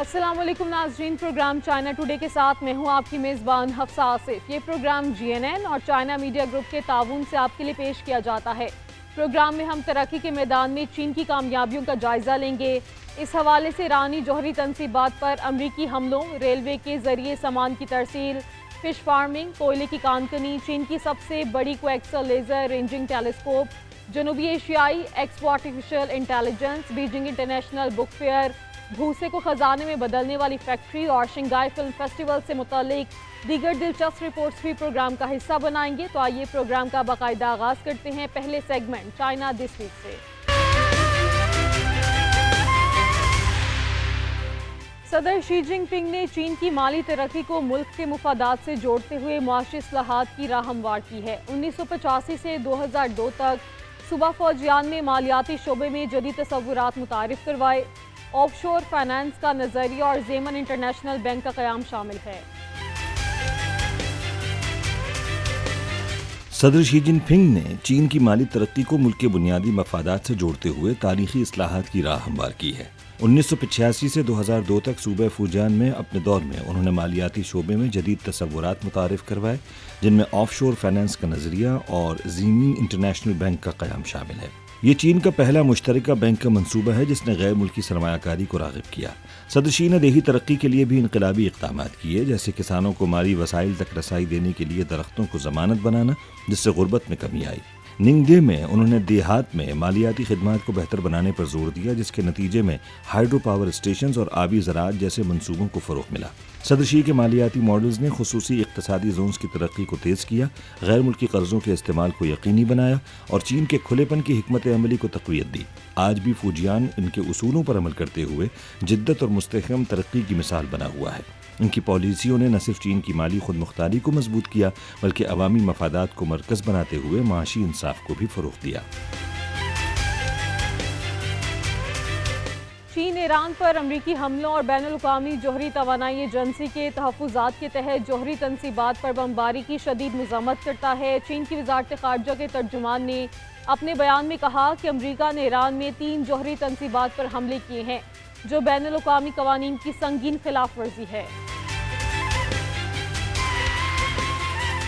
السلام علیکم ناظرین، پروگرام چائنا ٹوڈے کے ساتھ میں ہوں آپ کی میزبان حفصہ آصف۔ یہ پروگرام GNN اور چائنا میڈیا گروپ کے تعاون سے آپ کے لیے پیش کیا جاتا ہے۔ پروگرام میں ہم ترقی کے میدان میں چین کی کامیابیوں کا جائزہ لیں گے۔ اس حوالے سے ایرانی جوہری تنصیبات پر امریکی حملوں، ریلوے کے ذریعے سامان کی ترسیل، فش فارمنگ، کوئلے کی کانکنی، چین کی سب سے بڑی کویکسل لیزر رینجنگ ٹیلیسکوپ، جنوبی ایشیائی expo artificial intelligence, Beijing international book fair, بھوسے کو خزانے میں بدلنے والی فیکٹری اور شنگھائی فلم فیسٹیول سے متعلق دیگر دلچسپ رپورٹس بھی پروگرام کا حصہ بنائیں گے۔ تو آئیے پروگرام کا باقاعدہ آغاز کرتے ہیں پہلے سیگمنٹ چائنا دس ویک سے۔ صدر شی جن پنگ نے چین کی مالی ترقی کو ملک کے مفادات سے جوڑتے ہوئے معاشی اصلاحات کی راہ ہموار کی ہے۔ 1985 سے 2002 تک صوبہ فوجیان میں مالیاتی شعبے میں جدید تصورات متعارف کروائے۔ آف شور فائنانس کا نظریہ اور زیمن انٹرنیشنل بینک کا قیام شامل ہے۔ صدر شی جن پنگ نے چین کی مالی ترقی کو ملک کے بنیادی مفادات سے جوڑتے ہوئے تاریخی اصلاحات کی راہ ہموار کی ہے۔ 1985 سے 2002 تک صوبہ فوجان میں اپنے دور میں انہوں نے مالیاتی شعبے میں جدید تصورات متعارف کروائے، جن میں آف شور فائنانس کا نظریہ اور زیمن انٹرنیشنل بینک کا قیام شامل ہے۔ یہ چین کا پہلا مشترکہ بینک کا منصوبہ ہے جس نے غیر ملکی سرمایہ کاری کو راغب کیا۔ صدر شی نے دیہی ترقی کے لیے بھی انقلابی اقدامات کیے، جیسے کسانوں کو مالی وسائل تک رسائی دینے کے لیے درختوں کو ضمانت بنانا، جس سے غربت میں کمی آئی۔ ننگ دے میں انہوں نے دیہات میں مالیاتی خدمات کو بہتر بنانے پر زور دیا، جس کے نتیجے میں ہائیڈرو پاور اسٹیشنز اور آبی زراعت جیسے منصوبوں کو فروغ ملا۔ صدر شی کے مالیاتی ماڈلز نے خصوصی اقتصادی زونز کی ترقی کو تیز کیا، غیر ملکی قرضوں کے استعمال کو یقینی بنایا اور چین کے کھلے پن کی حکمت عملی کو تقویت دی۔ آج بھی فوجیان ان کے اصولوں پر عمل کرتے ہوئے جدت اور مستحکم ترقی کی مثال بنا ہوا ہے۔ ان کی پالیسیوں نے نہ صرف چین کی مالی خود مختاری کو مضبوط کیا، بلکہ عوامی مفادات کو مرکز بناتے ہوئے معاشی انصاف کو بھی فروغ دیا۔ چین ایران پر امریکی حملوں اور بین الاقوامی جوہری توانائی ایجنسی کے تحفظات کے تحت جوہری تنصیبات پر بمباری کی شدید مذمت کرتا ہے۔ چین کی وزارت خارجہ کے ترجمان نے اپنے بیان میں کہا کہ امریکہ نے ایران میں 3 جوہری تنصیبات پر حملے کیے ہیں، جو بین الاقوامی قوانین کی سنگین خلاف ورزی ہے۔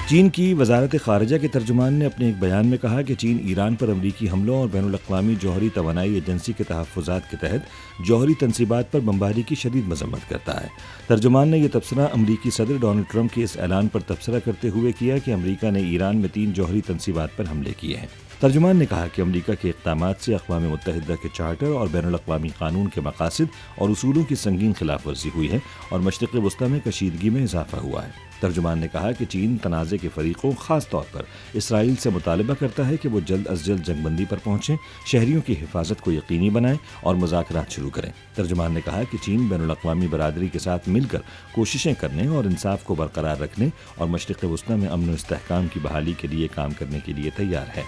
چین کی وزارت خارجہ کے ترجمان نے اپنے ایک بیان میں کہا کہ چین ایران پر امریکی حملوں اور بین الاقوامی جوہری توانائی ایجنسی کے تحفظات کے تحت جوہری تنصیبات پر بمباری کی شدید مذمت کرتا ہے۔ ترجمان نے یہ تبصرہ امریکی صدر ڈونلڈ ٹرمپ کے اس اعلان پر تبصرہ کرتے ہوئے کیا کہ امریکہ نے ایران میں 3 جوہری تنصیبات پر حملے کیے ہیں۔ ترجمان نے کہا کہ امریکہ کے اقدامات سے اقوام متحدہ کے چارٹر اور بین الاقوامی قانون کے مقاصد اور اصولوں کی سنگین خلاف ورزی ہوئی ہے اور مشرق وسطیٰ میں کشیدگی میں اضافہ ہوا ہے۔ ترجمان نے کہا کہ چین تنازع کے فریقوں، خاص طور پر اسرائیل سے مطالبہ کرتا ہے کہ وہ جلد از جلد جنگ بندی پر پہنچیں، شہریوں کی حفاظت کو یقینی بنائیں اور مذاکرات شروع کریں۔ ترجمان نے کہا کہ چین بین الاقوامی برادری کے ساتھ مل کر کوششیں کرنے اور انصاف کو برقرار رکھنے اور مشرق وسطیٰ میں امن و استحکام کی بحالی کے لیے کام کرنے کے لیے تیار ہے۔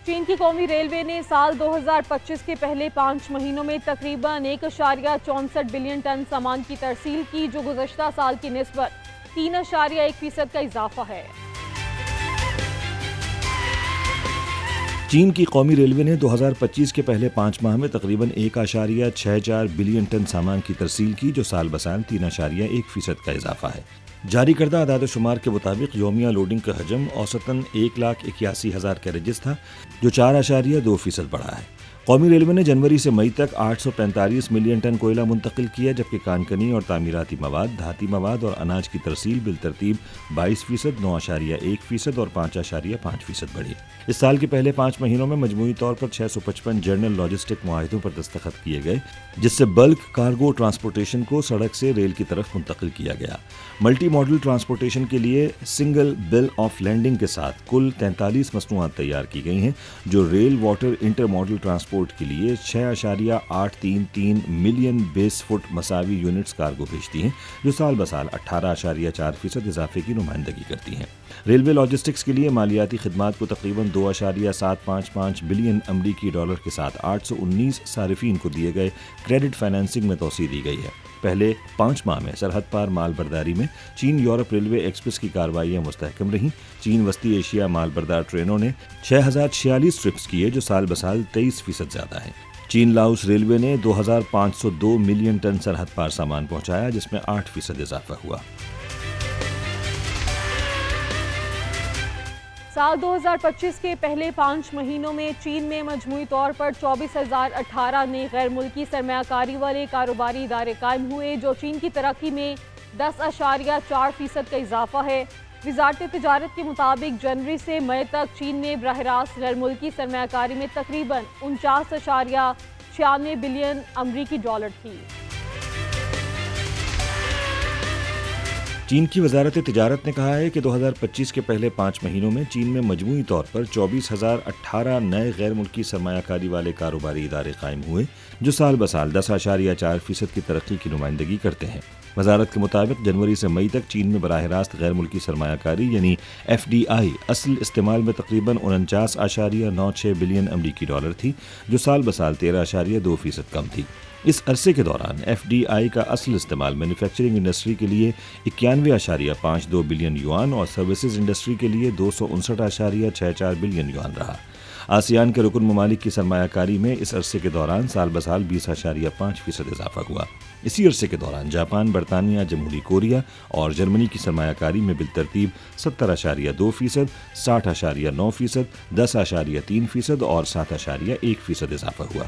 چین کی قومی ریلوے نے سال 2025 کے پہلے 5 مہینوں میں تقریباً 1.64 بلین ٹن سامان کی ترسیل کی، جو گزشتہ سال کی نسبت 3.1% کا اضافہ ہے۔ چین کی قومی ریلوے نے 2025 کے پہلے 5 ماہ میں تقریباً 1.64 بلین ٹن سامان کی ترسیل کی، جو سال بسال 3.1% کا اضافہ ہے۔ جاری کردہ اعداد و شمار کے مطابق یومیہ لوڈنگ کا حجم اوسطاً 1,81,000 کیریجز تھا، جو 4.2% بڑھا ہے۔ قومی ریلوے نے جنوری سے مئی تک 845 ملین ٹن کوئلہ منتقل کیا، جبکہ کانکنی اور تعمیراتی مواد، دھاتی مواد اور اناج کی ترسیل بالترتیب 22%، 9.1% اور 5.5% بڑھی۔ اس سال کے پہلے 5 مہینوں میں مجموعی طور پر 655 جنرل لاجسٹک معاہدوں پر دستخط کیے گئے، جس سے بلک کارگو ٹرانسپورٹیشن کو سڑک سے ریل کی طرف منتقل کیا گیا۔ ملٹی ماڈل ٹرانسپورٹیشن کے لیے سنگل بل آف لینڈنگ کے ساتھ کل 43 مصنوعات تیار کی گئی ہیں، جو rail water intermodal transport کے لیے 6.833 ملین بیس فٹ مساوی یونٹس کارگو بھیجتی ہیں، جو سال بسال 18.4% اضافے کی نمائندگی کرتی ہیں۔ ریلوے لاجسٹکس کے لیے مالیاتی خدمات کو تقریباً 2.755 بلین امریکی ڈالر کے ساتھ 819 صارفین کو دیے گئے کریڈٹ فائنینسنگ میں توسیع دی گئی ہے۔ پہلے 5 ماہ میں سرحد پار مال برداری میں چین یورپ ریلوے ایکسپریس کی کارروائیاں مستحکم رہیں۔ چین وسطی ایشیا مال بردار ٹرینوں نے 6046 ٹرپس کیے، جو سال بسال 23% زیادہ ہیں۔ چین لاؤس ریلوے نے 2502 ملین ٹن سرحد پار سامان پہنچایا، جس میں 8% اضافہ ہوا۔ سال 2025 کے پہلے 5 مہینوں میں چین میں مجموعی طور پر 24,018 نئے غیر ملکی سرمایہ کاری والے کاروباری ادارے قائم ہوئے، جو چین کی ترقی میں 10.4% کا اضافہ ہے۔ وزارت تجارت کے مطابق جنوری سے مئی تک چین میں براہ راست غیر ملکی سرمایہ کاری میں تقریباً 49.96 بلین امریکی ڈالر تھی۔ چین کی وزارت تجارت نے کہا ہے کہ 2025 کے پہلے 5 مہینوں میں چین میں مجموعی طور پر 24,018 نئے غیر ملکی سرمایہ کاری والے کاروباری ادارے قائم ہوئے، جو سال بسال 10.4% کی ترقی کی نمائندگی کرتے ہیں۔ وزارت کے مطابق جنوری سے مئی تک چین میں براہ راست غیر ملکی سرمایہ کاری یعنی FDI اصل استعمال میں تقریباً 49.96 بلین امریکی ڈالر تھی، جو سال بسال 13.2% کم تھی۔ اس عرصے کے دوران FDI کا اصل استعمال مینوفیکچرنگ انڈسٹری کے لیے 91.52 بلین یوان اور سروسز انڈسٹری کے لیے 259.64 بلین یوان رہا۔ آسیان کے رکن ممالک کی سرمایہ کاری میں اس عرصے کے دوران سال بسال 20.5% اضافہ ہوا۔ اسی عرصے کے دوران جاپان، برطانیہ، جمہوری کوریا اور جرمنی کی سرمایہ کاری میں بالترتیب 70.2%، 60.9%، 10.3% اور 7.1% اضافہ ہوا۔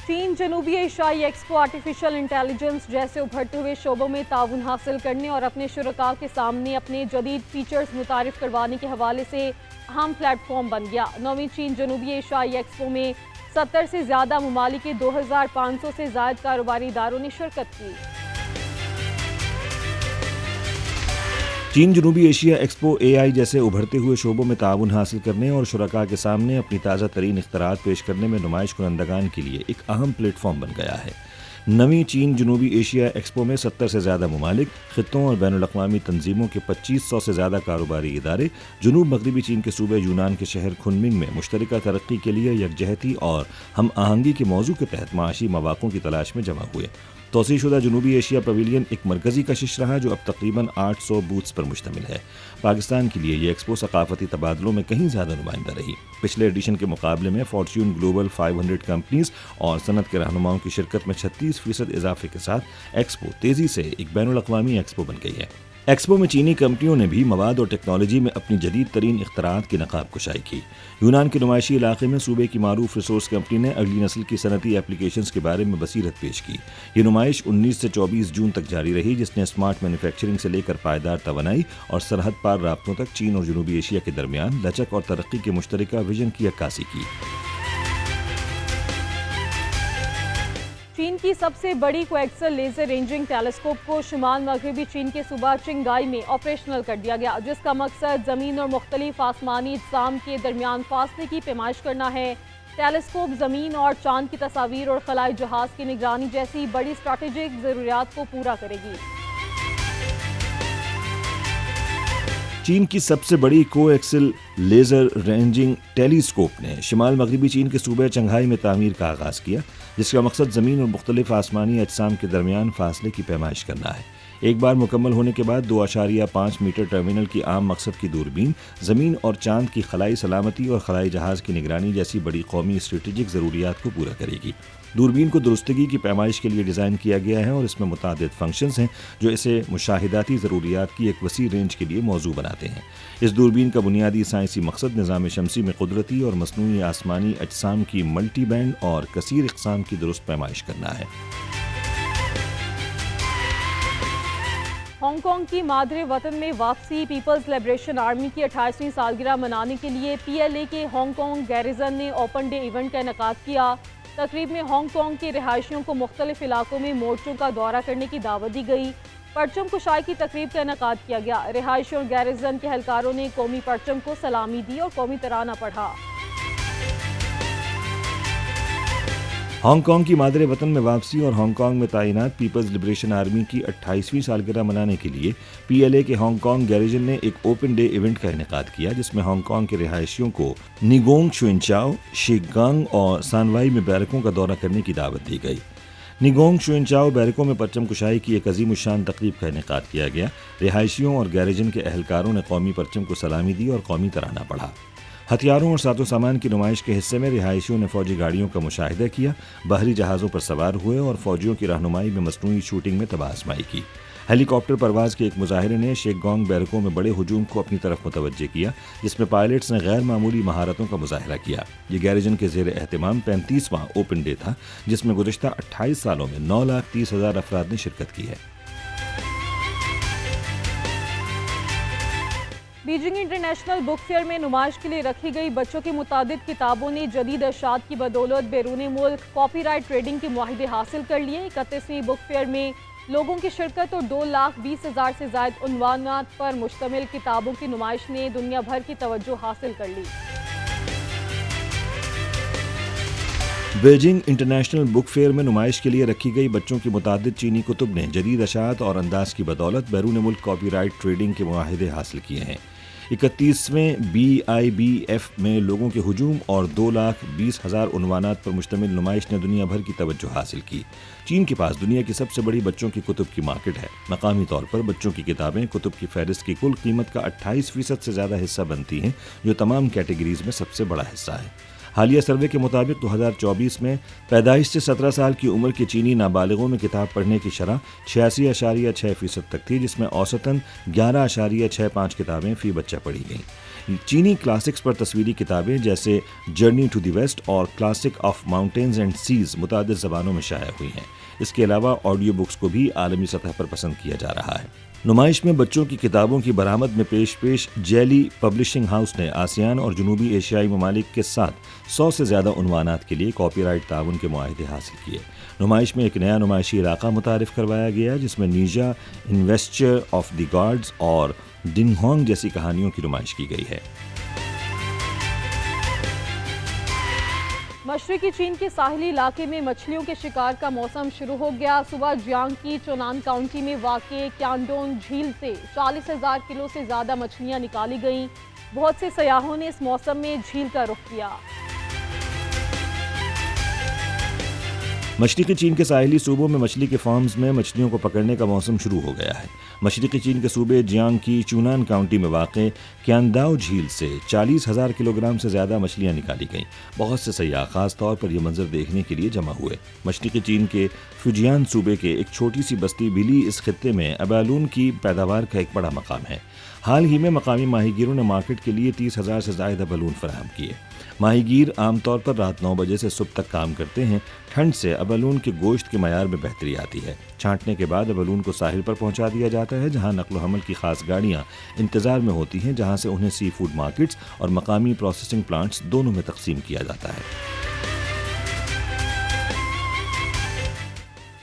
چین جنوبی ایشیائی ایکسپو آرٹیفیشل انٹیلیجنس جیسے ابھرتے ہوئے شعبوں میں تعاون حاصل کرنے اور اپنے شرکاء کے سامنے اپنے جدید فیچرز متعارف کروانے کے حوالے سے اہم پلیٹ فارم بن گیا۔ 9ویں چین جنوبی ایشیائی ایکسپو میں 70 سے زیادہ ممالک کے 2,500 سے زائد کاروباری اداروں نے شرکت کی۔ چین جنوبی ایشیا ایکسپو AI جیسے ابھرتے ہوئے شعبوں میں تعاون حاصل کرنے اور شرکاء کے سامنے اپنی تازہ ترین اختراعات پیش کرنے میں نمائش کنندگان کے لیے ایک اہم پلیٹ فارم بن گیا ہے۔ 9ویں چین جنوبی ایشیا ایکسپو میں 70 سے زیادہ ممالک، خطوں اور بین الاقوامی تنظیموں کے 2500 سے زیادہ کاروباری ادارے جنوب مغربی چین کے صوبے یونان کے شہر کنمنگ میں مشترکہ ترقی کے لیے یکجہتی اور ہم آہنگی کے موضوع کے تحت معاشی مواقع کی تلاش میں جمع ہوئے۔ توسیع شدہ جنوبی ایشیا پویلین ایک مرکزی کشش رہا جو اب تقریباً 800 بوتھس پر مشتمل ہے۔ پاکستان کے لیے یہ ایکسپو ثقافتی تبادلوں میں کہیں زیادہ نمائندہ رہی۔ پچھلے ایڈیشن کے مقابلے میں فارچیون گلوبل 500 کمپنیز اور صنعت کے رہنماؤں کی شرکت میں 36% اضافے کے ساتھ ایکسپو تیزی سے ایک بین الاقوامی ایکسپو بن گئی ہے۔ ایکسپو میں چینی کمپنیوں نے بھی مواد اور ٹیکنالوجی میں اپنی جدید ترین اختراعات کی نقاب کشائی کی۔ یونان کے نمائشی علاقے میں صوبے کی معروف ریسورس کمپنی نے اگلی نسل کی صنعتی ایپلیکیشنز کے بارے میں بصیرت پیش کی۔ یہ نمائش 19 سے 24 جون تک جاری رہی، جس نے اسمارٹ مینوفیکچرنگ سے لے کر پائیدار توانائی اور سرحد پار رابطوں تک چین اور جنوبی ایشیا کے درمیان لچک اور ترقی کے مشترکہ ویژن کی عکاسی کی۔ چین کی سب سے بڑی کویکسل لیزر رینجنگ ٹیلیسکوپ کو شمال مغربی چین کے صوبہ چنگائی میں آپریشنل کر دیا گیا، جس کا مقصد زمین اور مختلف آسمانی اجسام کے درمیان فاصلے کی پیمائش کرنا ہے۔ ٹیلیسکوپ زمین اور چاند کی تصاویر اور خلائی جہاز کی نگرانی جیسی بڑی اسٹریٹجک ضروریات کو پورا کرے گی۔ چین کی سب سے بڑی کو ایکسل لیزر رینجنگ ٹیلیسکوپ نے شمال مغربی چین کے صوبے چنگھائی میں تعمیر کا آغاز کیا، جس کا مقصد زمین اور مختلف آسمانی اجسام کے درمیان فاصلے کی پیمائش کرنا ہے۔ ایک بار مکمل ہونے کے بعد 2.5 میٹر ٹرمینل کی عام مقصد کی دوربین زمین اور چاند کی خلائی سلامتی اور خلائی جہاز کی نگرانی جیسی بڑی قومی اسٹریٹجک ضروریات کو پورا کرے گی۔ دوربین کو درستگی کی پیمائش کے لیے ڈیزائن کیا گیا ہے اور اس میں متعدد فنکشنز ہیں جو اسے مشاہداتی ضروریات کی ایک وسیع رینج کے لیے موزوں بناتے ہیں۔ اس دوربین کا بنیادی سائنسی مقصد نظام شمسی میں قدرتی اور مصنوعی آسمانی اجسام کی ملٹی بینڈ اور کثیر اقسام کی درست پیمائش کرنا ہے۔ ہانگ کانگ کی مادر وطن میں واپسی پیپلز لبریشن آرمی کی 28ویں سالگرہ منانے کے لیے PLA کے ہانگ کانگ گیریزن نے اوپن ڈے ایونٹ کا انعقاد کیا۔ تقریب میں ہانگ کانگ کے رہائشیوں کو مختلف علاقوں میں مورچوں کا دورہ کرنے کی دعوت دی گئی۔ پرچم کشائی کی تقریب کا انعقاد کیا گیا۔ رہائشیوں اور گیریزن کے اہلکاروں نے قومی پرچم کو سلامی دی اور قومی ترانہ پڑھا۔ ہانگ کانگ کی مادر وطن میں واپسی اور ہانگ کانگ میں تعینات پیپلز لبریشن آرمی کی 28ویں سالگرہ منانے کے لیے PLA کے ہانگ کانگ گیریزن نے ایک اوپن ڈے ایونٹ کا انعقاد کیا، جس میں ہانگ کانگ کے رہائشیوں کو نیگونگ شوئنچاؤ، شیگانگ اور سانوائی میں بیرکوں کا دورہ کرنے کی دعوت دی گئی۔ نیگونگ شوئنچاؤ بیرکوں میں پرچم کشائی کی ایک عظیم الشان تقریب کا انعقاد کیا گیا۔ رہائشیوں اور گیریزن کے اہلکاروں نے قومی پرچم کو سلامی دی اور قومی ترانہ پڑھا۔ ہتھیاروں اور سازو سامان کی نمائش کے حصے میں رہائشیوں نے فوجی گاڑیوں کا مشاہدہ کیا، بحری جہازوں پر سوار ہوئے اور فوجیوں کی رہنمائی میں مصنوعی شوٹنگ میں طبع آزمائی کی۔ ہیلی کاپٹر پرواز کے ایک مظاہرے نے شیک گانگ بیرکوں میں بڑے ہجوم کو اپنی طرف متوجہ کیا، جس میں پائلٹس نے غیر معمولی مہارتوں کا مظاہرہ کیا۔ یہ گیریجن کے زیر اہتمام 35واں اوپن ڈے تھا، جس میں گزشتہ 28 سالوں میں 9,30,000 افراد نے شرکت کی ہے۔ بیجنگ انٹرنیشنل بک فیئر میں نمائش کے لیے رکھی گئی بچوں کی متعدد کتابوں نے جدید اشاعت کی بدولت بیرون ملک کاپی رائٹ ٹریڈنگ کے معاہدے حاصل کر لیے۔ 31ویں بک فیئر میں لوگوں کی شرکت اور 2,20,000 سے زائد عنوانات پر مشتمل کتابوں کی نمائش نے دنیا بھر کی توجہ حاصل کر لی۔ بیجنگ انٹرنیشنل بک فیئر میں نمائش کے لیے رکھی گئی بچوں کی متعدد چینی کتب نے جدید اشاعت اور انداز کی بدولت بیرون ملک کاپی رائٹ ٹریڈنگ کے معاہدے حاصل کیے ہیں۔ 31ویں BIBF میں لوگوں کے ہجوم اور 2,20,000 عنوانات پر مشتمل نمائش نے دنیا بھر کی توجہ حاصل کی۔ چین کے پاس دنیا کی سب سے بڑی بچوں کی کتب کی مارکیٹ ہے۔ مقامی طور پر بچوں کی کتابیں کتب کی فہرست کی کل قیمت کا 28% سے زیادہ حصہ بنتی ہیں، جو تمام کیٹیگریز میں سب سے بڑا حصہ ہے۔ حالیہ سروے کے مطابق 2024 میں پیدائش سے 17 سال کی عمر کے چینی نابالغوں میں کتاب پڑھنے کی شرح 86.6% تک تھی، جس میں اوسطاً 11.65 کتابیں فی بچہ پڑھی گئیں۔ چینی کلاسکس پر تصویری کتابیں جیسے جرنی ٹو دی ویسٹ اور Classic of Mountains and Seas متعدد زبانوں میں شائع ہوئی ہیں۔ اس کے علاوہ آڈیو بکس کو بھی عالمی سطح پر پسند کیا جا رہا ہے۔ نمائش میں بچوں کی کتابوں کی برآمد میں پیش جیلی پبلشنگ ہاؤس نے آسیان اور جنوبی ایشیائی ممالک کے ساتھ 100 سے زیادہ عنوانات کے لیے کاپی رائٹ تعاون کے معاہدے حاصل کیے۔ نمائش میں ایک نیا نمائشی علاقہ متعارف کروایا گیا، جس میں نیجا، انویسچر آف دی گاڈز اور ڈنگ ہانگ جیسی کہانیوں کی نمائش کی گئی ہے۔ مشرقی چین کے ساحلی علاقے میں مچھلیوں کے شکار کا موسم شروع ہو گیا۔ صبح جیانگ کی چونان کاؤنٹی میں واقع کیانڈون جھیل سے 40,000 کلو سے زیادہ مچھلیاں نکالی گئیں۔ بہت سے سیاحوں نے اس موسم میں جھیل کا رخ کیا۔ مشرقی چین کے ساحلی صوبوں میں مچھلی کے فارمز میں مچھلیوں کو پکڑنے کا موسم شروع ہو گیا ہے۔ مشرقی چین کے صوبے جیانگ کی چونان کاؤنٹی میں واقع کیانداؤ جھیل سے 40,000 کلو گرام سے زیادہ مچھلیاں نکالی گئیں۔ بہت سے سیاح خاص طور پر یہ منظر دیکھنے کے لیے جمع ہوئے۔ مشرقی چین کے فوجیان صوبے کے ایک چھوٹی سی بستی بلی اس خطے میں ابالون کی پیداوار کا ایک بڑا مقام ہے۔ حال ہی میں مقامی ماہی گیروں نے مارکیٹ کے لیے 30,000 سے زائد ابالون فراہم کیے۔ ماہی گیر عام طور پر رات 9 بجے سے صبح تک کام کرتے ہیں۔ ٹھنڈ سے ابالون کے گوشت کے معیار میں بہتری آتی ہے۔ چھانٹنے کے بعد ابالون کو ساحل پر پہنچا دیا جاتا ہے، جہاں نقل و حمل کی خاص گاڑیاں انتظار میں ہوتی ہیں، جہاں سے انہیں سی فوڈ مارکیٹس اور مقامی پروسیسنگ پلانٹس دونوں میں تقسیم کیا جاتا ہے۔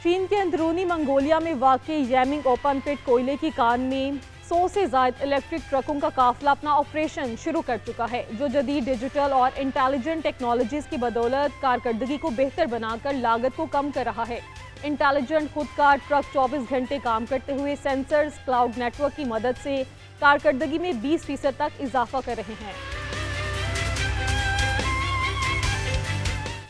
چین کے اندرونی منگولیا میں واقع ییمنگ اوپن پٹ کوئلے کی کان میں 100 سے زائد الیکٹرک ٹرکوں کا قافلہ اپنا آپریشن شروع کر چکا ہے، جو جدید ڈیجیٹل اور انٹیلیجنٹ ٹیکنالوجیز کی بدولت کارکردگی کو بہتر بنا کر لاگت کو کم کر رہا ہے۔ انٹیلیجنٹ خود کار ٹرک 24 گھنٹے کام کرتے ہوئے سینسرز کلاؤڈ نیٹ ورک کی مدد سے کارکردگی میں 20% تک اضافہ کر رہے ہیں۔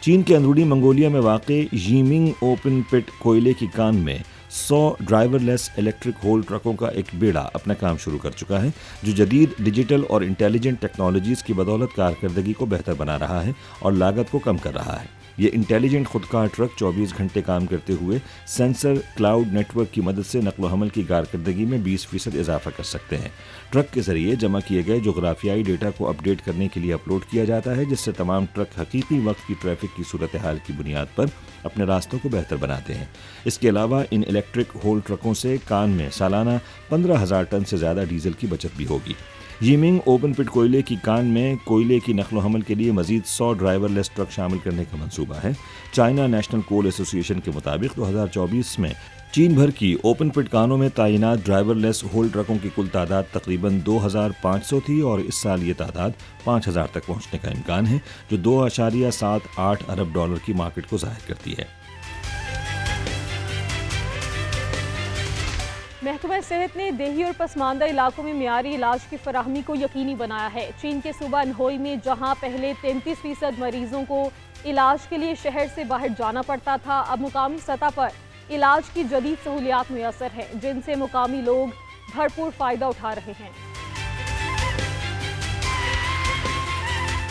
چین کے اندرونی منگولیا میں واقع ییمنگ اوپن پٹ کوئلے کی کان میں 100 ڈرائیور لیس الیکٹرک ہول ٹرکوں کا ایک بیڑا اپنا کام شروع کر چکا ہے، جو جدید ڈیجیٹل اور انٹیلیجنٹ ٹیکنالوجیز کی بدولت کارکردگی کو بہتر بنا رہا ہے اور لاگت کو کم کر رہا ہے۔ یہ انٹیلیجنٹ خودکار ٹرک 24 گھنٹے کام کرتے ہوئے سینسر کلاؤڈ نیٹ ورک کی مدد سے نقل و حمل کی کارکردگی میں 20% اضافہ کر سکتے ہیں۔ ٹرک کے ذریعے جمع کیے گئے جغرافیائی ڈیٹا کو اپ ڈیٹ کرنے کے لیے اپلوڈ کیا جاتا ہے، جس سے تمام ٹرک حقیقی وقت کی ٹریفک کی صورتحال کی بنیاد پر اپنے راستوں کو بہتر بناتے ہیں۔ اس کے علاوہ ان الیکٹرک ہول ٹرکوں سے کان میں سالانہ 15,000 ٹن سے زیادہ ڈیزل کی بچت بھی ہوگی۔ ییمنگ اوپن پٹ کوئلے کی کان میں کوئلے کی نقل و حمل کے لیے مزید 100 ڈرائیور لیس ٹرک شامل کرنے کا منصوبہ ہے۔ چائنا نیشنل کول ایسوسی ایشن کے مطابق 2024 میں چین بھر کی اوپن پٹ کانوں میں تعینات ڈرائیور لیس ہول ٹرکوں کی کل تعداد تقریباً 2,500 تھی، اور اس سال یہ تعداد 5,000 تک پہنچنے کا امکان ہے، جو $2.78 ارب کی مارکیٹ کو ظاہر کرتی ہے۔ محکمہ صحت نے دیہی اور پسماندہ علاقوں میں معیاری علاج کی فراہمی کو یقینی بنایا ہے۔ چین کے صوبہ انہوئی میں جہاں پہلے 33% مریضوں کو علاج کے لیے شہر سے باہر جانا پڑتا تھا، اب مقامی سطح پر علاج کی جدید سہولیات میسر ہیں، جن سے مقامی لوگ بھرپور فائدہ اٹھا رہے ہیں۔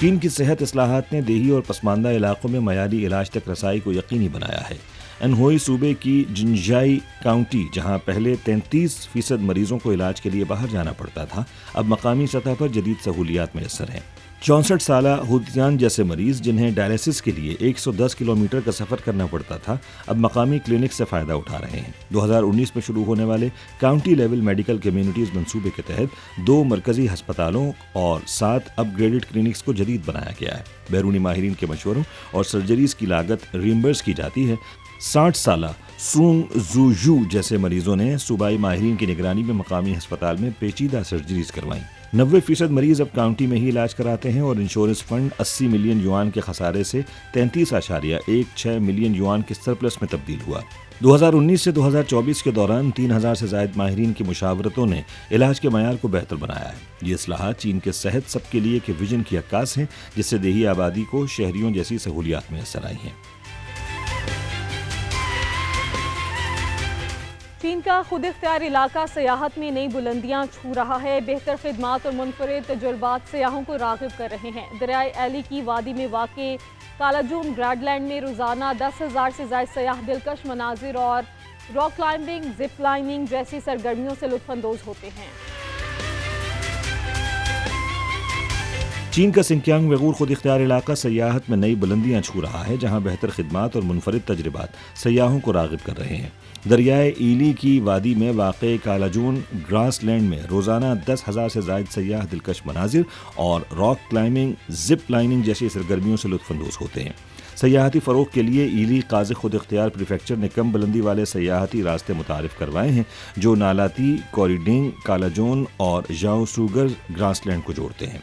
چین کی صحت اصلاحات نے دیہی اور پسماندہ علاقوں میں معیاری علاج تک رسائی کو یقینی بنایا ہے۔ انہوئی صوبے کی جنجائی کاؤنٹی، جہاں پہلے 33% مریضوں کو علاج کے لیے باہر جانا پڑتا تھا، اب مقامی سطح پر جدید سہولیات میسر ہیں۔ 64 سالہ ہوتیان جیسے مریض جنہیں ڈائلیسس کے لیے 110 کلومیٹر کا سفر کرنا پڑتا تھا، اب مقامی کلینک سے فائدہ اٹھا رہے ہیں۔ 2019 میں شروع ہونے والے کاؤنٹی لیول میڈیکل کمیونٹیز منصوبے کے تحت 2 مرکزی ہسپتالوں اور 7 اپ گریڈڈ کلینکس کو جدید بنایا گیا ہے۔ بیرونی ماہرین کے مشوروں اور سرجریز کی لاگت ریمبرس کی جاتی ہے۔ 60 سالہ سونگ زوجو جیسے مریضوں نے صوبائی ماہرین کی نگرانی میں مقامی ہسپتال میں پیچیدہ سرجریز کروائیں۔ 90% مریض اب کاؤنٹی میں ہی علاج کراتے ہیں اور انشورنس فنڈ 80 ملین یوان کے خسارے سے 33.16 ملین یوان کے سرپلس میں تبدیل ہوا۔ 2019 سے 2024 کے دوران 3000 سے زائد ماہرین کی مشاورتوں نے علاج کے معیار کو بہتر بنایا ہے۔ یہ اصلاحات چین کے صحت سب کے لیے کے ویژن کی عکاس ہیں، جس سے دیہی آبادی کو شہریوں جیسی سہولیات میسر آئی ہیں۔ چین کا خود اختیار علاقہ سیاحت میں نئی بلندیاں چھو رہا ہے۔ بہتر خدمات اور منفرد تجربات سیاحوں کو راغب کر رہے ہیں۔ دریائے ایلی کی وادی میں واقع کالاجون گراڈ لینڈ میں روزانہ 10,000 سے زائد سیاح دلکش مناظر اور راک کلائمبنگ، زپ لائننگ جیسی سرگرمیوں سے لطف اندوز ہوتے ہیں۔ چین کا سنکیانگ ویغور خود اختیار علاقہ سیاحت میں نئی بلندیاں چھو رہا ہے، جہاں بہتر خدمات اور منفرد تجربات سیاحوں کو راغب کر رہے ہیں۔ دریائے ایلی کی وادی میں واقع کالاجون گراس لینڈ میں روزانہ 10,000 سے زائد سیاح دلکش مناظر اور راک کلائمبنگ، زپ لائننگ جیسی سرگرمیوں سے لطف اندوز ہوتے ہیں۔ سیاحتی فروغ کے لیے ایلی قازق خود اختیار پریفیکچر نے کم بلندی والے سیاحتی راستے متعارف کروائے ہیں، جو نالاتی، کوریڈنگ، کالاجون اور ژاؤ سوگر گراس لینڈ کو جوڑتے ہیں۔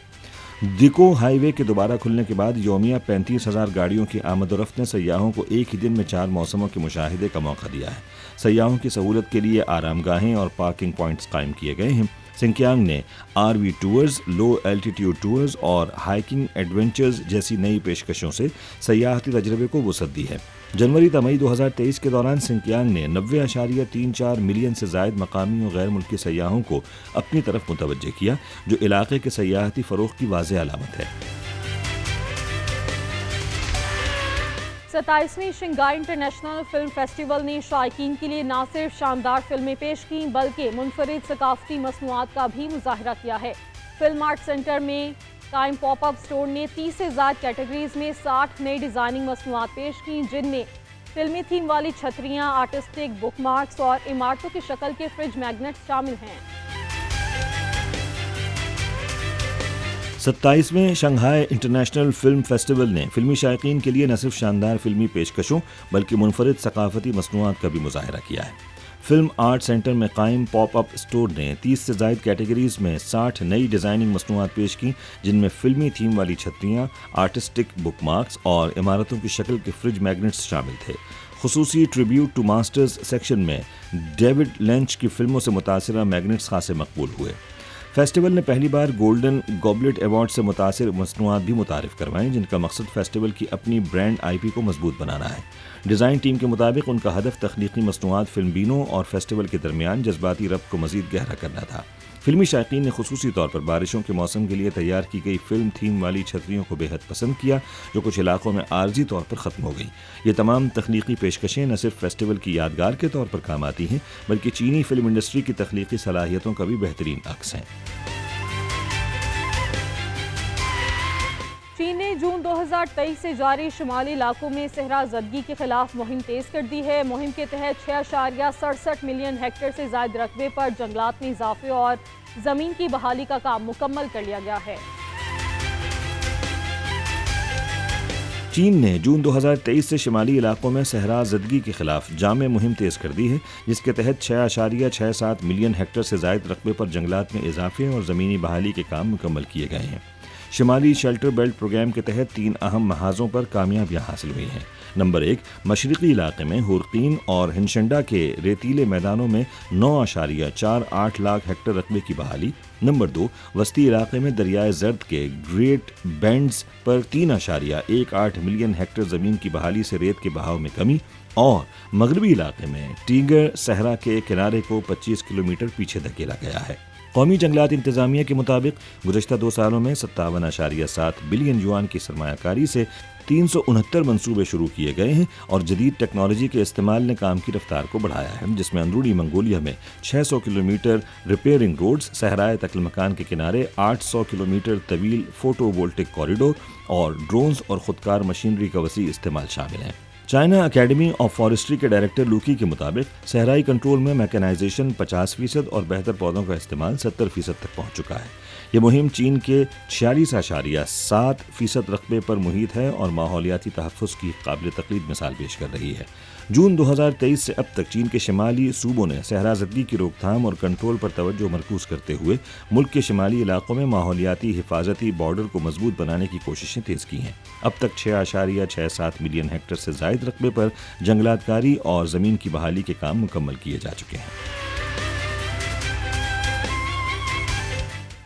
دیکو ہائی وے کے دوبارہ کھلنے کے بعد یومیہ 35,000 گاڑیوں کی آمد و رفت نے سیاحوں کو ایک ہی دن میں 4 موسموں کے مشاہدے کا موقع دیا ہے۔ سیاحوں کی سہولت کے لیے آرام گاہیں اور پارکنگ پوائنٹس قائم کیے گئے ہیں۔ سنکیانگ نے RV ٹورز، لو ایلٹیٹیوڈ ٹورز اور ہائکنگ ایڈونچرز جیسی نئی پیشکشوں سے سیاحتی تجربے کو وسعت دی ہے۔ جنوری تا مئی 2023 کے دوران سنکیانگ نے 90.34 ملین سے زائد مقامی اور غیر ملکی سیاحوں کو اپنی طرف متوجہ کیا، جو علاقے کے سیاحتی فروغ کی واضح علامت ہے۔ 27ویں شنگھائی انٹرنیشنل فلم فیسٹیول نے شائقین کے لیے نہ صرف شاندار فلمیں پیش کیں بلکہ منفرد ثقافتی مصنوعات کا بھی مظاہرہ کیا ہے۔ فلم آرٹ سینٹر میں قائم پاپ اپ اسٹور نے 30 سے زائد کیٹیگریز میں 60 نئی ڈیزائننگ مصنوعات پیش کیں، جن میں فلمی تھیم والی چھتریاں، آرٹسٹک بک مارکس اور عمارتوں کی شکل کے فریج میگنٹس شامل ہیں۔ 27ویں شنگھائی انٹرنیشنل فلم فیسٹیول نے فلمی شائقین کے لیے نہ صرف شاندار فلمی پیشکشوں بلکہ منفرد ثقافتی مصنوعات کا بھی مظاہرہ کیا ہے۔ فلم آرٹ سینٹر میں قائم پاپ اپ اسٹور نے 30 سے زائد کیٹیگریز میں 60 نئی ڈیزائننگ مصنوعات پیش کی، جن میں فلمی تھیم والی چھتریاں، آرٹسٹک بک مارکس اور عمارتوں کی شکل کے فریج میگنٹس شامل تھے۔ خصوصی ٹریبیوٹ ٹو ماسٹرز سیکشن میں ڈیوڈ لینچ کی فلموں سے متاثرہ میگنٹس خاصے مقبول ہوئے۔ فیسٹیول نے پہلی بار گولڈن گوبلٹ ایوارڈ سے متاثر مصنوعات بھی متعارف کروائیں، جن کا مقصد فیسٹیول کی اپنی برانڈ IP کو مضبوط بنانا ہے۔ ڈیزائن ٹیم کے مطابق ان کا ہدف تخلیقی مصنوعات فلم بینوں اور فیسٹیول کے درمیان جذباتی ربط کو مزید گہرا کرنا تھا۔ فلمی شائقین نے خصوصی طور پر بارشوں کے موسم کے لیے تیار کی گئی فلم تھیم والی چھتریوں کو بے حد پسند کیا، جو کچھ علاقوں میں عارضی طور پر ختم ہو گئی۔ یہ تمام تخلیقی پیشکشیں نہ صرف فیسٹیول کی یادگار کے طور پر کام آتی ہیں بلکہ چینی فلم انڈسٹری کی تخلیقی صلاحیتوں کا بھی بہترین عکس ہیں۔ چین نے جون 2023 سے جاری شمالی علاقوں میں صحرا زدگی کے خلاف مہم تیز کر دی ہے۔ مہم کے تحت 6.67 ملین ہیکٹر سے زائد رقبے پر جنگلات میں اضافے اور زمین کی بحالی کا کام مکمل کر لیا گیا ہے۔ چین نے جون 2023 سے شمالی علاقوں میں صحرا زدگی کے خلاف جامع مہم تیز کر دی ہے، جس کے تحت 6.67 ملین ہیکٹر سے زائد رقبے پر جنگلات میں اضافے اور زمینی بحالی کے کام مکمل کیے گئے ہیں۔ شمالی شیلٹر بیلٹ پروگرام کے تحت 3 اہم محاذوں پر کامیابیاں حاصل ہوئی ہیں۔ نمبر 1، مشرقی علاقے میں ہورقین اور ہنشنڈا کے ریتیلے میدانوں میں 9.48 لاکھ ہیکٹر رقبے کی بحالی۔ نمبر 2، وسطی علاقے میں دریائے زرد کے گریٹ بینڈز پر 3.18 ملین ہیکٹر زمین کی بحالی سے ریت کے بہاؤ میں کمی، اور مغربی علاقے میں ٹیگر صحرا کے کنارے کو 25 کلومیٹر پیچھے دھکیلا گیا ہے۔ قومی جنگلات انتظامیہ کے مطابق گزشتہ 2 سالوں میں 57.7 بلین یوان کی سرمایہ کاری سے 369 منصوبے شروع کیے گئے ہیں اور جدید ٹیکنالوجی کے استعمال نے کام کی رفتار کو بڑھایا ہے، جس میں اندرونی منگولیا میں 600 کلومیٹر ریپیئرنگ روڈز، صحرائے تقل مکان کے کنارے 800 کلومیٹر طویل فوٹو وولٹک کوریڈور اور ڈرونز اور خودکار مشینری کا وسیع استعمال شامل ہیں۔ چائنا اکیڈمی آف فارسٹری کے ڈائریکٹر لوکی کے مطابق صحرائی کنٹرول میں میکانائزیشن 50% اور بہتر پودوں کا استعمال 70% تک پہنچ چکا ہے۔ یہ مہم چین کے 46.7% رقبے پر محیط ہے اور ماحولیاتی تحفظ کی قابل تقلید مثال پیش کر رہی ہے۔ جون 2023 سے اب تک چین کے شمالی صوبوں نے صحرا زدگی کی روک تھام اور کنٹرول پر توجہ مرکوز کرتے ہوئے ملک کے شمالی علاقوں میں ماحولیاتی حفاظتی بارڈر کو مضبوط بنانے کی کوششیں تیز کی ہیں۔ اب تک 6.67 ملین ہیکٹر سے زائد رقبے پر جنگلات کاری اور زمین کی بحالی کے کام مکمل کیے جا چکے ہیں۔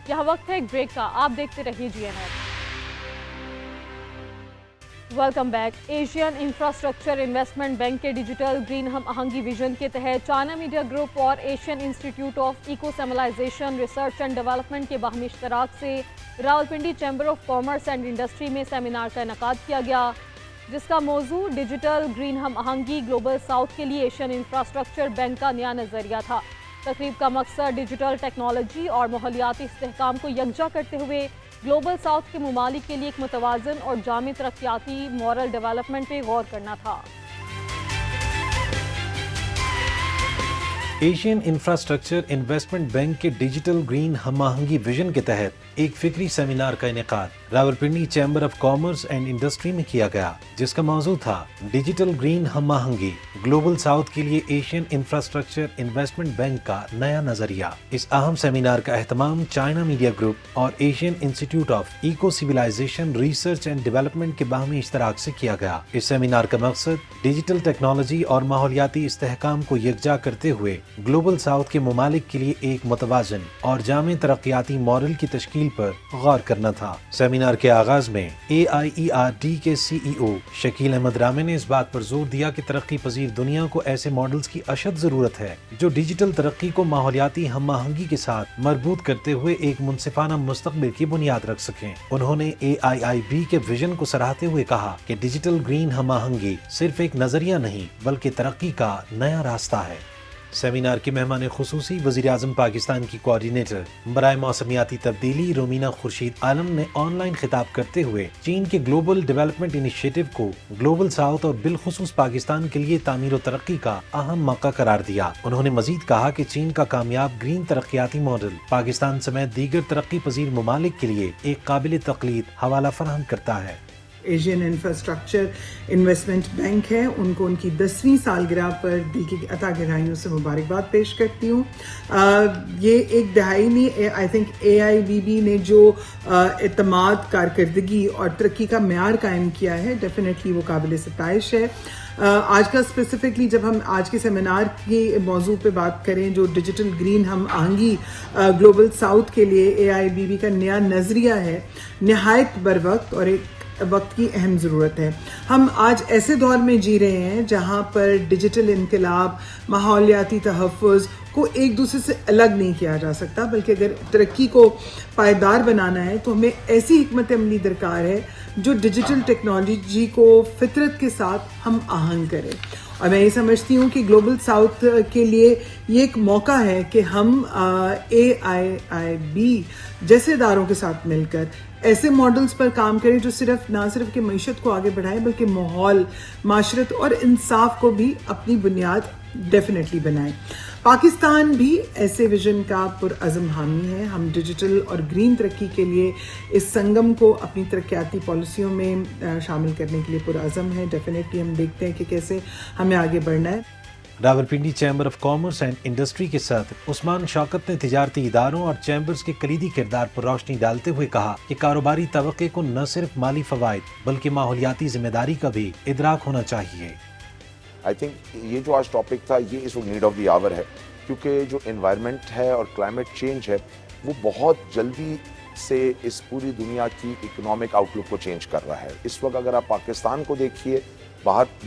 یہاں وقت ہے ایک بریک کا، آپ دیکھتے رہیے GNN۔ Welcome back. Asian infrastructure investment bank کے ڈیجیٹل گرین ہم آہنگی ویژن کے تحت چائنا میڈیا گروپ اور Asian institute of eco civilization research and development کے باہمی اشتراک سے Rawalpindi chamber of commerce and industry میں سیمینار کا انعقاد کیا گیا، جس کا موضوع ڈیجیٹل گرین ہم آہنگی گلوبل ساؤتھ کے لیے ایشین انفراسٹرکچر بینک کا نیا نظریہ تھا۔ تقریب کا مقصد ڈیجیٹل ٹیکنالوجی اور ماحولیاتی استحکام کو یکجا کرتے ہوئے گلوبل ساؤتھ کے ممالک کے لیے ایک متوازن اور جامع ترقیاتی ماڈل ڈیولپمنٹ پہ غور کرنا تھا۔ ایشین انفراسٹرکچر انویسٹمنٹ بینک کے ڈیجیٹل گرین ہم آہنگی ویژن کے تحت ایک فکری سیمینار کا انعقاد Rawalpindi chamber of commerce and industry میں کیا گیا، جس کا موضوع تھا ڈیجیٹل گرین ہم آہنگی گلوبل ساؤتھ کے لیے ایشین انفراسٹرکچر انویسٹمنٹ بینک کا نیا نظریہ۔ اس اہم سیمینار کا اہتمام چائنا میڈیا گروپ اور Asian institute of Eco Civilization Research and development کے باہمی اشتراک سے کیا گیا۔ اس سیمینار کا مقصد ڈیجیٹل ٹیکنالوجی اور ماحولیاتی استحکام کو یکجا کرتے ہوئے گلوبل ساؤتھ کے ممالک کے لیے ایک متوازن اور جامع ترقیاتی ماڈل کی تشکیل پر غور کرنا تھا۔ سیمینار کے آغاز میں AIERD کے CEO شکیل احمد رامے نے اس بات پر زور دیا کہ ترقی پذیر دنیا کو ایسے ماڈلز کی اشد ضرورت ہے جو ڈیجیٹل ترقی کو ماحولیاتی ہم آہنگی کے ساتھ مربوط کرتے ہوئے ایک منصفانہ مستقبل کی بنیاد رکھ سکیں۔ انہوں نے AIIB کے ویژن کو سراہتے ہوئے کہا کہ ڈیجیٹل گرین ہم آہنگی صرف ایک نظریہ نہیں بلکہ ترقی کا نیا راستہ ہے۔ سیمینار کے مہمان خصوصی وزیر اعظم پاکستان کی کوآرڈینیٹر برائے موسمیاتی تبدیلی رومینہ خورشید عالم نے آن لائن خطاب کرتے ہوئے چین کے گلوبل ڈیولپمنٹ انیشیٹو کو گلوبل ساؤتھ اور بالخصوص پاکستان کے لیے تعمیر و ترقی کا اہم موقع قرار دیا۔ انہوں نے مزید کہا کہ چین کا کامیاب گرین ترقیاتی ماڈل پاکستان سمیت دیگر ترقی پذیر ممالک کے لیے ایک قابل تقلید حوالہ فراہم کرتا ہے۔ ایشین انفراسٹرکچر انویسٹمنٹ بینک ہے، ان کو ان کی 10ویں سالگرہ پر دل کی عطا گہرائیوں سے مبارکباد پیش کرتی ہوں۔ یہ ایک دہائی نہیں، آئی تھنک AIBB نے جو اعتماد، کارکردگی اور ترقی کا معیار قائم کیا ہے، ڈیفینیٹلی وہ قابل ستائش ہے۔ آج کا اسپیسیفکلی جب ہم آج کے سیمینار کے موضوع پہ بات کریں جو ڈیجیٹل گرین ہم آہنگی گلوبل ساؤتھ کے لیے AIBB کا نیا نظریہ ہے، نہایت بروقت اور ایک وقت کی اہم ضرورت ہے۔ ہم آج ایسے دور میں جی رہے ہیں جہاں پر ڈیجیٹل انقلاب، ماحولیاتی تحفظ کو ایک دوسرے سے الگ نہیں کیا جا سکتا، بلکہ اگر ترقی کو پائیدار بنانا ہے تو ہمیں ایسی حکمت عملی درکار ہے جو ڈیجیٹل ٹیکنالوجی کو فطرت کے ساتھ ہم آہنگ کرے۔ اور میں یہ سمجھتی ہوں کہ گلوبل ساؤتھ کے لیے یہ ایک موقع ہے کہ ہم AIIB جیسے اداروں کے ساتھ مل کر ایسے ماڈلز پر کام کریں جو نہ صرف کہ معیشت کو آگے بڑھائیں بلکہ ماحول، معاشرت اور انصاف کو بھی اپنی بنیاد ڈیفینیٹلی بنائیں۔ پاکستان بھی ایسے ویژن کا پرعزم حامی ہے۔ ہم ڈیجیٹل اور گرین ترقی کے لیے اس سنگم کو اپنی ترقیاتی پالیسیوں میں شامل کرنے کے لیے پرعزم ہے۔ ڈیفینیٹلی ہم دیکھتے ہیں کہ کیسے ہمیں آگے بڑھنا ہے۔ Rawalpindi chamber of commerce and industry کے صدر عثمان شوکت نے تجارتی اداروں اور چیمبرز کے کلیدی کردار پر روشنی ڈالتے ہوئے کہا کہ کاروباری طبقے کو نہ صرف مالی فوائد بلکہ ماحولیاتی ذمہ داری کا بھی ادراک ہونا چاہیے۔ آئی تھنک یہ جو آج ٹاپک تھا یہ اس وقت نیڈ آف دی آور ہے، کیونکہ جو انوائرمنٹ ہے اور کلائمیٹ چینج ہے وہ بہت جلدی سے اس پوری دنیا کی اکنامک آؤٹ لک کو چینج کر رہا ہے۔ اس وقت اگر آپ پاکستان کو دیکھیے، باہر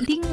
3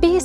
20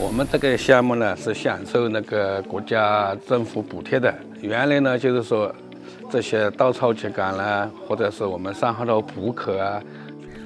我们这个项目呢是享受那个国家政府补贴的。原来呢就是说这些稻草秸秆啦，或者是我们上号的补壳啊。